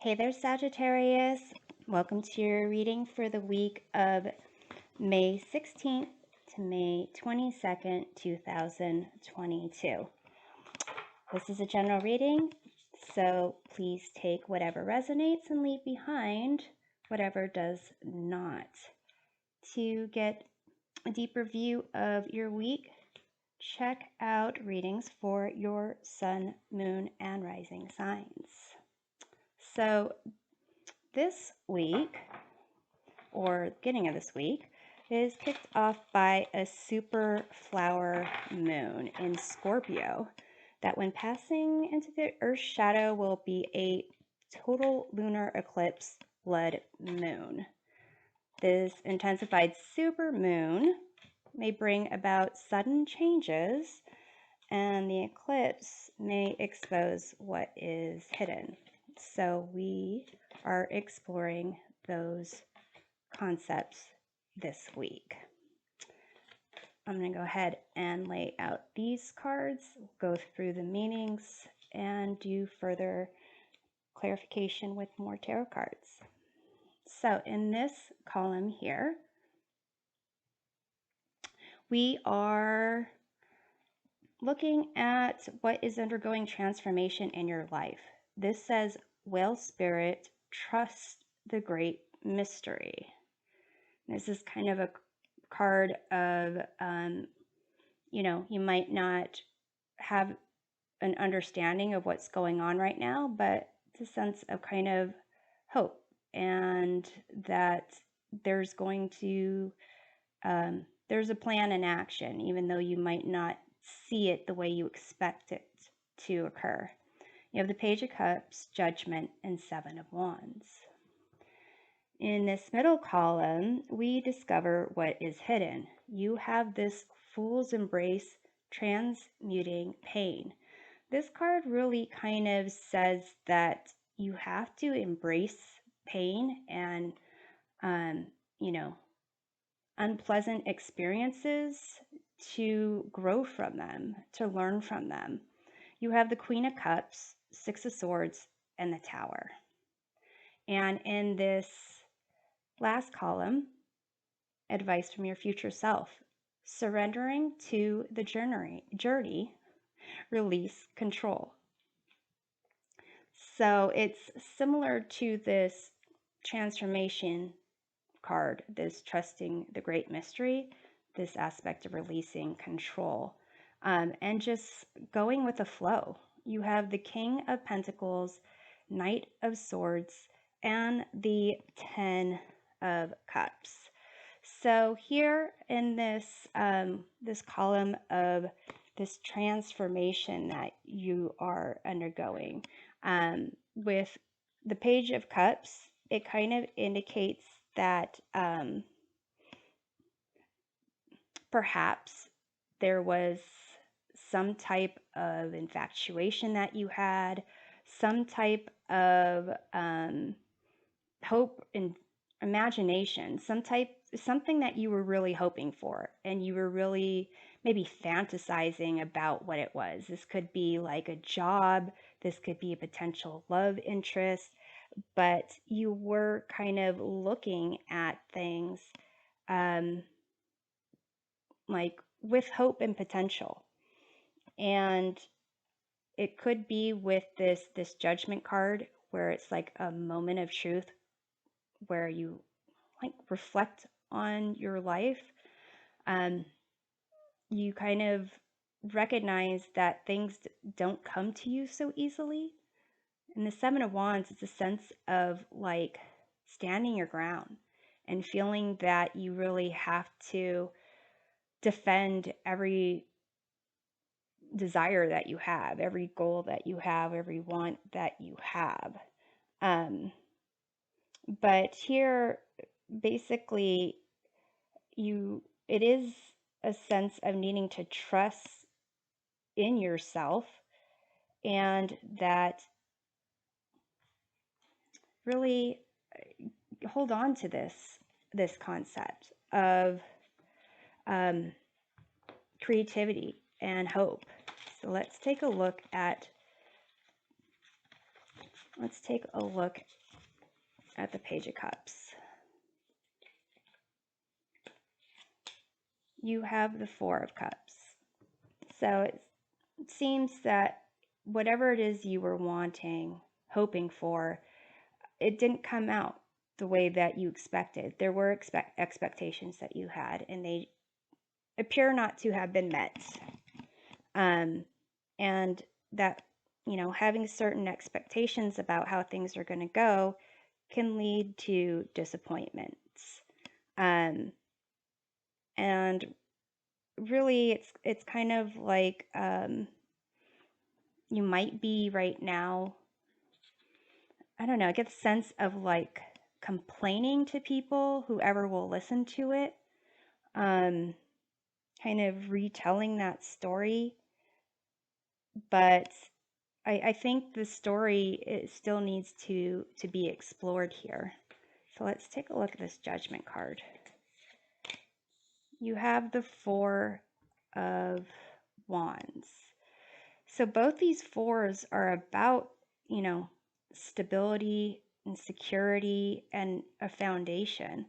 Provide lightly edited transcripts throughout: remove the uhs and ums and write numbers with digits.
Hey there, Sagittarius. Welcome to your reading for the week of May 16th to May 22nd, 2022. This is a general reading, so please take whatever resonates and leave behind whatever does not. To get a deeper view of your week, check out readings for your sun, moon, and rising signs. So this week, or beginning of this week, is kicked off by a super flower moon in Scorpio that when passing into the Earth's shadow will be a total lunar eclipse blood moon. This intensified super moon may bring about sudden changes, and the eclipse may expose what is hidden. So we are exploring those concepts this week. I'm going to go ahead and lay out these cards, go through the meanings, and do further clarification with more tarot cards. So in this column here, we are looking at what is undergoing transformation in your life. This says, Whale Spirit, trust the great mystery. This is kind of a card of, you might not have an understanding of what's going on right now, but it's a sense of kind of hope, and that there's going to, there's a plan in action, even though you might not see it the way you expect it to occur. You have the Page of Cups, Judgment, and Seven of Wands. In this middle column, we discover what is hidden. You have this Fool's Embrace, transmuting pain. This card really kind of says that you have to embrace pain and, unpleasant experiences to grow from them, to learn from them. You have the Queen of Cups, Six of Swords, and the Tower. And in this last column, advice from your future self. Surrendering to the journey, release control. So it's similar to this transformation card, this trusting the great mystery, this aspect of releasing control, and just going with the flow. You have the King of Pentacles, Knight of Swords, and the Ten of Cups. So here in this this column of this transformation that you are undergoing, with the Page of Cups, it kind of indicates that perhaps there was some type of infatuation that you had, some type of hope and imagination, something that you were really hoping for, and you were really maybe fantasizing about what it was. This could be like a job, this could be a potential love interest, but you were kind of looking at things like with hope and potential. And it could be with this Judgment card, where it's like a moment of truth where you like reflect on your life. You kind of recognize that things don't come to you so easily. And the Seven of Wands is a sense of like standing your ground and feeling that you really have to defend every desire that you have, every goal that you have, every want that you have. But here, basically, it is a sense of needing to trust in yourself, and that really hold on to this concept of creativity and hope. So let's take a look at Let's take a look at the Page of Cups. You have the Four of Cups. So it seems that whatever it is you were wanting, hoping for, it didn't come out the way that you expected. There were expectations that you had, and they appear not to have been met. And that, having certain expectations about how things are going to go can lead to disappointments. And really, it's kind of like you might be right now, I don't know, I get the sense of like complaining to people, whoever will listen to it, kind of retelling that story. But I think the story, it still needs to be explored here. So let's take a look at this Judgment card. You have the Four of Wands. So both these fours are about, stability and security and a foundation.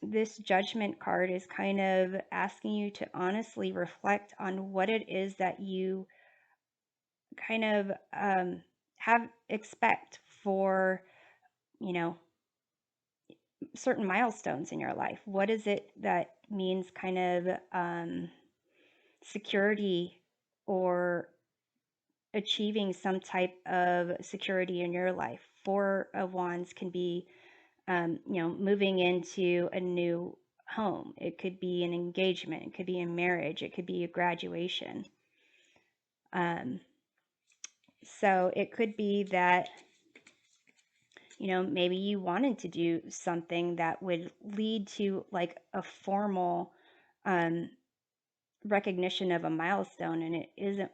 This Judgment card is kind of asking you to honestly reflect on what it is that you kind of expect for, certain milestones in your life. What is it that means kind of security or achieving some type of security in your life? Four of Wands can be, moving into a new home. It could be an engagement. It could be a marriage. It could be a graduation. So it could be that, maybe you wanted to do something that would lead to like a formal recognition of a milestone, and it isn't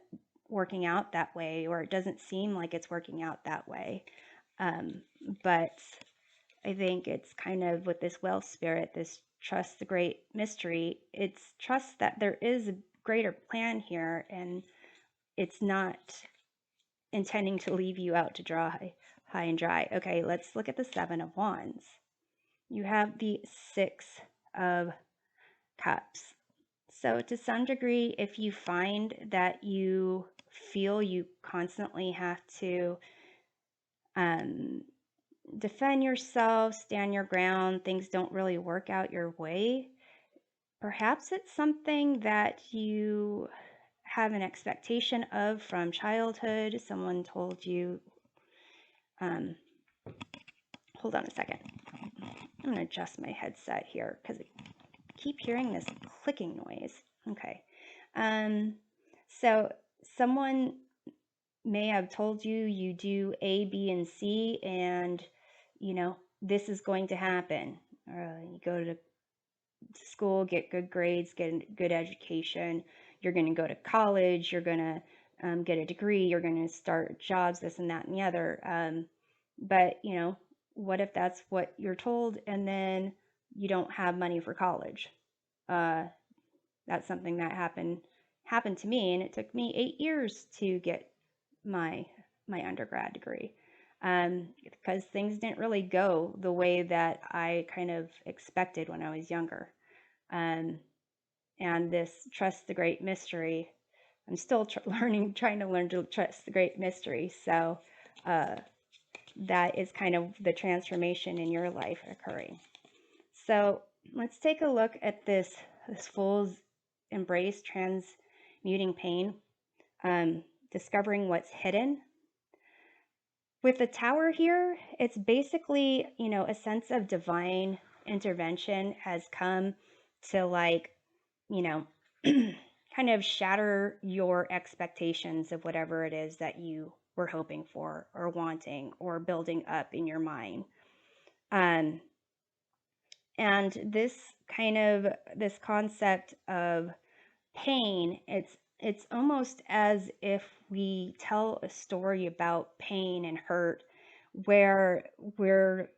working out that way, or it doesn't seem like it's working out that way. But I think it's kind of with this Well Spirit, this trust the great mystery, it's trust that there is a greater plan here, and it's not intending to leave you out to dry, high and dry. Okay, let's look at the Seven of Wands. You have the Six of Cups. So to some degree, if you find that you feel you constantly have to defend yourself, stand your ground, things don't really work out your way, perhaps it's something that you have an expectation of from childhood. Someone told you, hold on a second. I'm going to adjust my headset here because I keep hearing this clicking noise. Okay. So someone may have told you you do A, B, and C, and, this is going to happen. You go to school, get good grades, get a good education. You're going to go to college. You're going to get a degree. You're going to start jobs, this and that and the other. But, what if that's what you're told and then you don't have money for college? That's something that happened to me, and it took me 8 years to get my undergrad degree, because things didn't really go the way that I kind of expected when I was younger. And this trust the great mystery, I'm still trying to learn to trust the great mystery. So that is kind of the transformation in your life occurring. So let's take a look at this Fool's Embrace, transmuting pain, discovering what's hidden. With the Tower here, it's basically, a sense of divine intervention has come to like, kind of shatter your expectations of whatever it is that you were hoping for or wanting or building up in your mind. And this concept of pain, it's almost as if we tell a story about pain and hurt where we're,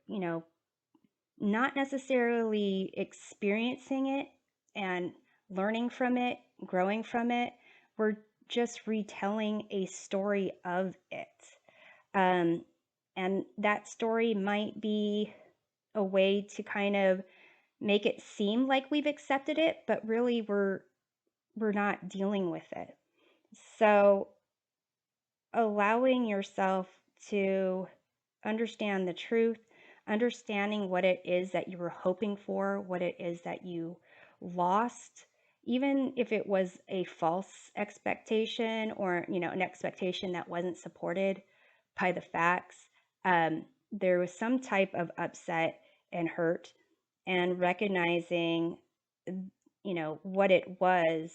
not necessarily experiencing it and learning from it, growing from it. We're just retelling a story of it. And that story might be a way to kind of make it seem like we've accepted it, but really we're not dealing with it. So allowing yourself to understand the truth, understanding what it is that you were hoping for, what it is that you lost, even if it was a false expectation or, an expectation that wasn't supported by the facts. There was some type of upset and hurt, and recognizing, what it was,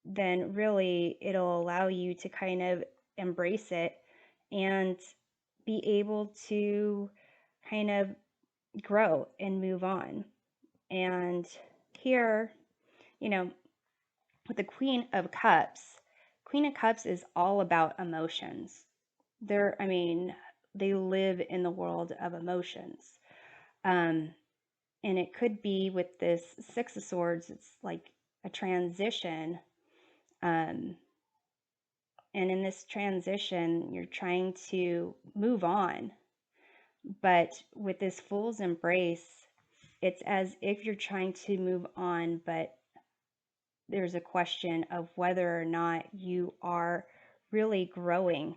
then really it'll allow you to kind of embrace it and be able to kind of grow and move on. And here, you know, with the Queen of Cups is all about emotions. They live in the world of emotions. And it could be with this Six of Swords, it's like a transition. And in this transition, you're trying to move on. But with this Fool's Embrace, it's as if you're trying to move on, but there's a question of whether or not you are really growing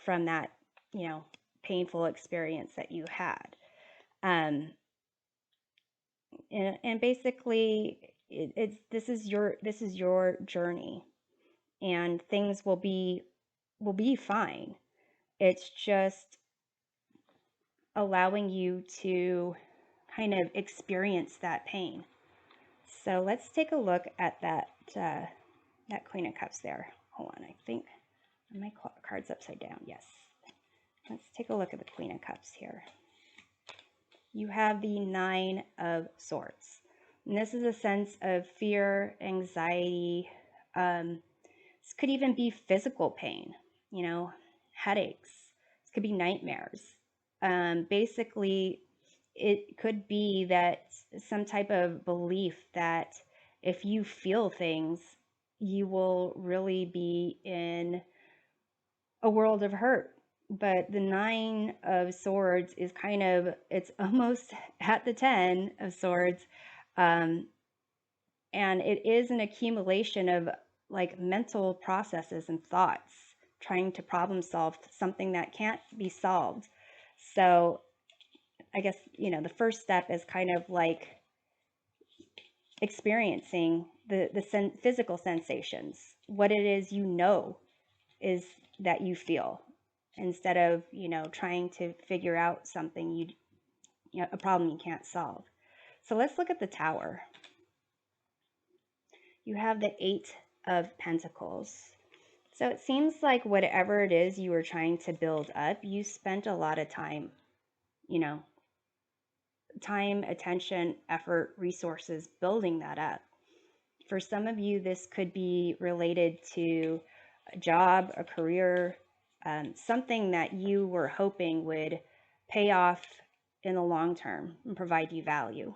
from that, painful experience that you had. And basically, this is your journey, and things will be fine. It's just allowing you to kind of experience that pain. So let's take a look at that Queen of Cups there. Hold on, I think my card's upside down. Yes. Let's take a look at the Queen of Cups here. You have the Nine of Swords. And this is a sense of fear, anxiety. This could even be physical pain, headaches. This could be nightmares. Basically, it could be that some type of belief that if you feel things, you will really be in a world of hurt. But the Nine of Swords is it's almost at the 10 of Swords. And it is an accumulation of like mental processes and thoughts, trying to problem solve something that can't be solved. So I guess, the first step is kind of like experiencing the physical sensations, what it is is that you feel, instead of, trying to figure out something a problem you can't solve. So let's look at the Tower. You have the Eight of Pentacles. So it seems like whatever it is you were trying to build up, you spent a lot of time, attention, effort, resources building that up. For some of you, this could be related to a job, a career, something that you were hoping would pay off in the long term and provide you value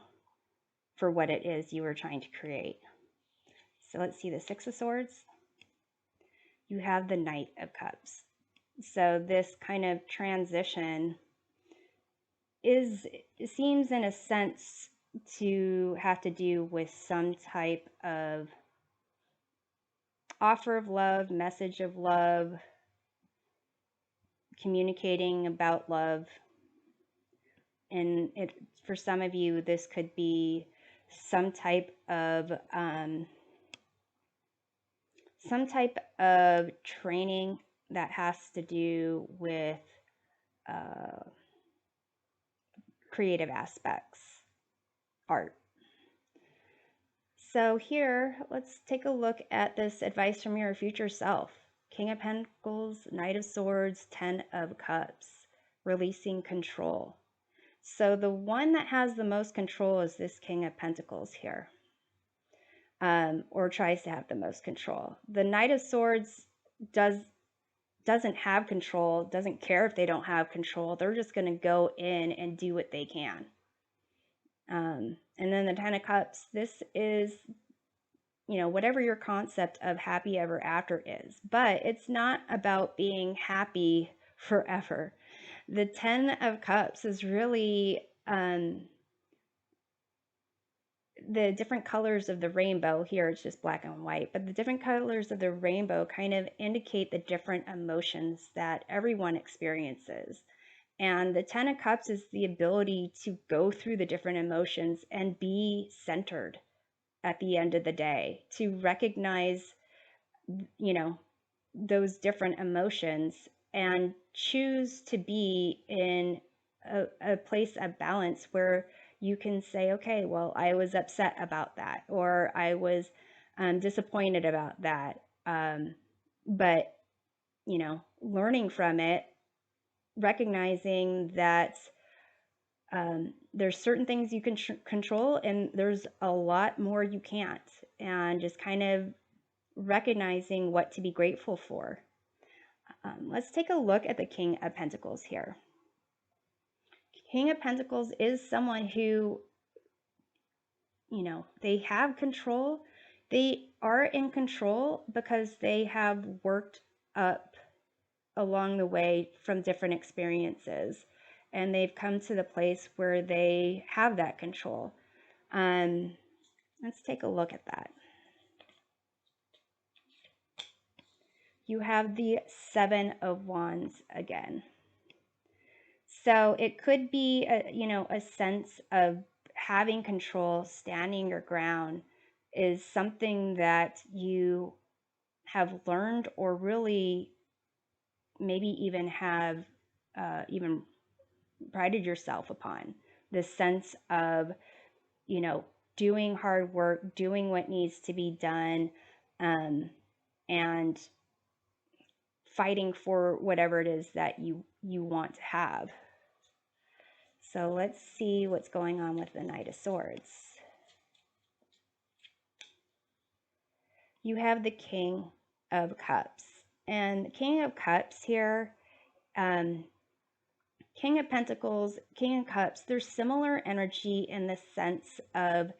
for what it is you were trying to create. So let's see the Six of Swords. You have the Knight of Cups. So this kind of transition seems in a sense to have to do with some type of offer of love, message of love, communicating about love. And for some of you, this could be some type of training that has to do with creative aspects, art. So here, let's take a look at this advice from your future self. King of Pentacles, Knight of Swords, 10 of Cups, releasing control. So the one that has the most control is this King of Pentacles here, or tries to have the most control. The Knight of Swords doesn't have control, doesn't care if they don't have control. They're just going to go in and do what they can. And then the 10 of Cups, this is, whatever your concept of happy ever after is. But it's not about being happy forever. The Ten of Cups is really the different colors of the rainbow. Here it's just black and white, but the different colors of the rainbow kind of indicate the different emotions that everyone experiences. And the Ten of Cups is the ability to go through the different emotions and be centered at the end of the day, to recognize, you know, those different emotions and choose to be in a place of balance where you can say, okay, well, I was upset about that, or I was disappointed about that. But, learning from it, recognizing that there's certain things you can control and there's a lot more you can't, and just kind of recognizing what to be grateful for. Let's take a look at the King of Pentacles here. King of Pentacles is someone who, they have control. They are in control because they have worked up along the way from different experiences, and they've come to the place where they have that control. Let's take a look at that. You have the Seven of Wands again. So it could be a sense of having control, standing your ground is something that you have learned, or really maybe even have even prided yourself upon. This sense of, doing hard work, doing what needs to be done, and fighting for whatever it is that you want to have. So let's see what's going on with the Knight of Swords. You have the King of Cups. And the King of Cups here, King of Pentacles, King of Cups, there's similar energy in the sense of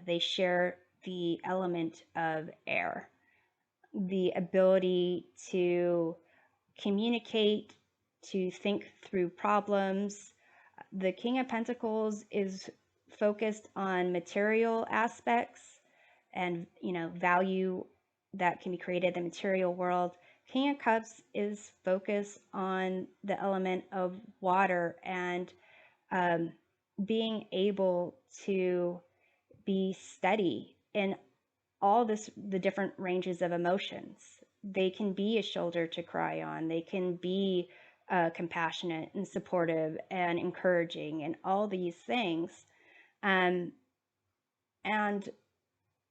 they share the element of air. The ability to communicate, to think through problems. The King of Pentacles is focused on material aspects and, value that can be created in the material world. King of Cups is focused on the element of water and being able to be steady in all the different ranges of emotions. They can be a shoulder to cry on. They can be compassionate and supportive and encouraging and all these things. And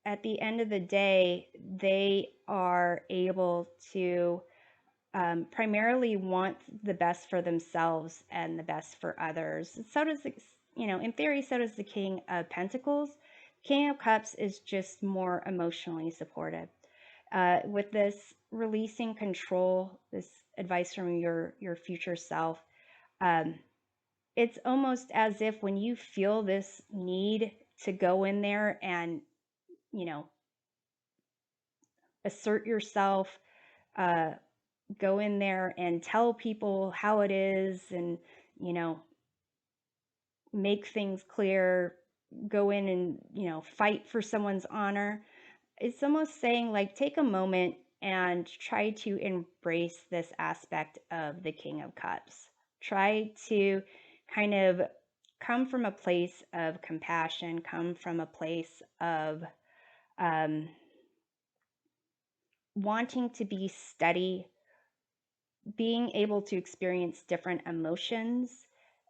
at the end of the day, they are able to primarily want the best for themselves and the best for others. So does, in theory, so does the King of Pentacles. King of Cups is just more emotionally supportive. With this releasing control, this advice from your future self, it's almost as if when you feel this need to go in there and, assert yourself, go in there and tell people how it is and, make things clear, go in and, fight for someone's honor. It's almost saying, like, take a moment and try to embrace this aspect of the King of Cups. Try to kind of come from a place of compassion, come from a place of wanting to be steady, being able to experience different emotions,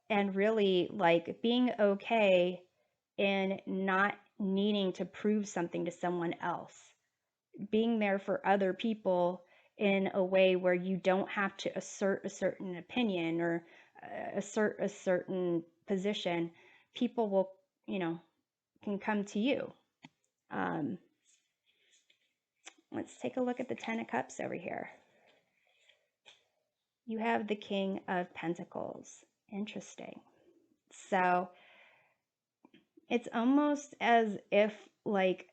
and really like being okay in not needing to prove something to someone else. Being there for other people in a way where you don't have to assert a certain opinion or assert a certain position. People will, can come to you. Let's take a look at the Ten of Cups over here. You have the King of Pentacles. Interesting. So it's almost as if, like,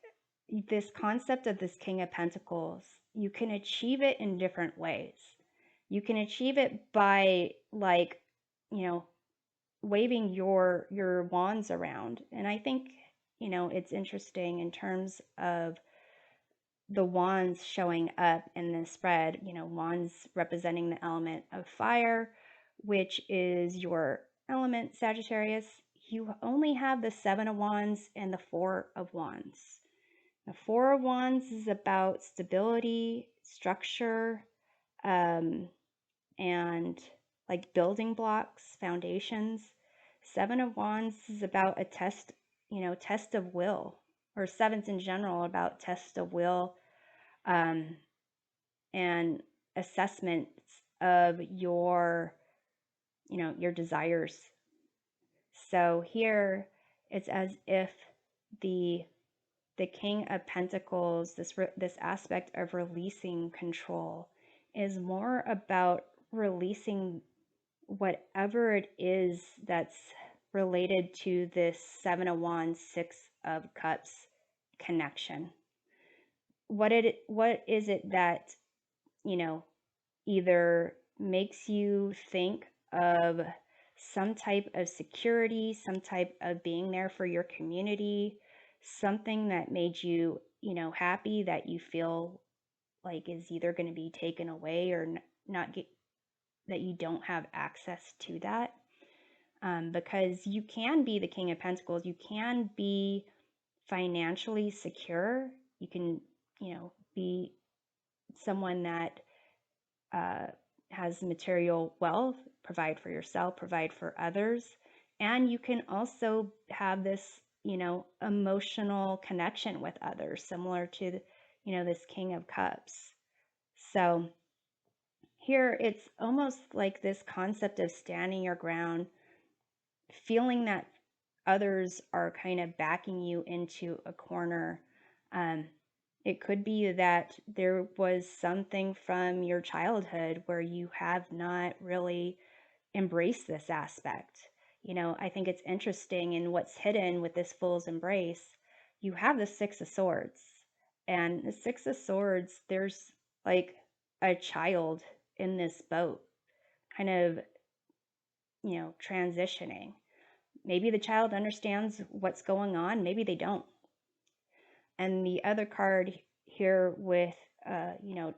this concept of this King of Pentacles, you can achieve it in different ways. You can achieve it by, like, you know, waving your wands around. And I think, you know, it's interesting in terms of the wands showing up in this spread, you know, wands representing the element of fire, which is your element, Sagittarius. You only have the Seven of Wands and the Four of Wands. The Four of Wands is about stability, structure, and like building blocks, foundations. Seven of Wands is about a test, you know, test of will, or sevens in general about test of will, and assessments of your, you know, your desires. So here it's as if the King of Pentacles, this aspect of releasing control, is more about releasing whatever it is that's related to this Seven of Wands, Six of Cups connection. What is it that, you know, either makes you think of some type of security, some type of being there for your community, something that made you, you know, happy, that you feel like is either going to be taken away or not get, that you don't have access to that. Because you can be the King of Pentacles, you can be financially secure, you can, you know, be someone that has material wealth, provide for yourself, provide for others. And you can also have this, you know, emotional connection with others, similar to, you know, this King of Cups. So here it's almost like this concept of standing your ground, feeling that others are kind of backing you into a corner. It could be that there was something from your childhood where you have not really embraced this aspect. You know, I think it's interesting in what's hidden with this Fool's Embrace. You have the Six of Swords, and the Six of Swords, there's like a child in this boat, kind of, you know, transitioning. Maybe the child understands what's going on, maybe they don't. And the other card here with, you know,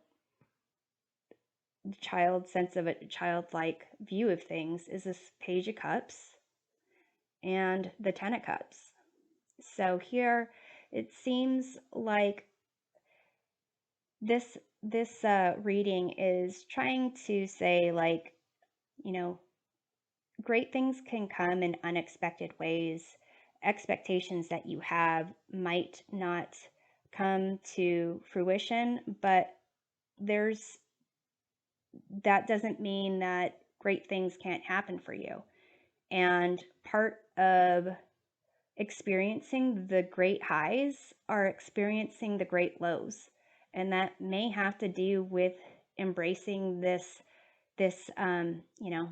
the child sense of a childlike view of things is this Page of Cups and the Ten of Cups. So here it seems like this reading is trying to say, like, you know, great things can come in unexpected ways. Expectations that you have might not come to fruition, but that doesn't mean that great things can't happen for you. And part of experiencing the great highs are experiencing the great lows. And that may have to do with embracing this, you know,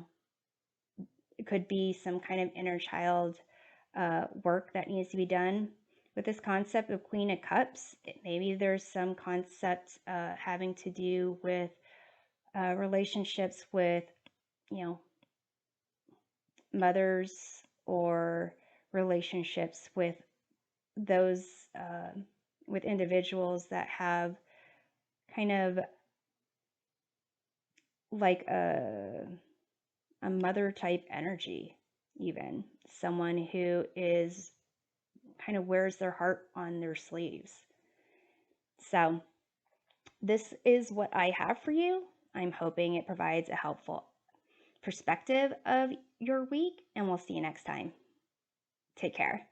it could be some kind of inner child work that needs to be done. With this concept of Queen of Cups, maybe there's some concept having to do with relationships with, you know, mothers, or relationships with those, with individuals that have kind of like a mother type energy, even someone who is kind of wears their heart on their sleeves. So this is what I have for you. I'm hoping it provides a helpful perspective of your week, and we'll see you next time. Take care.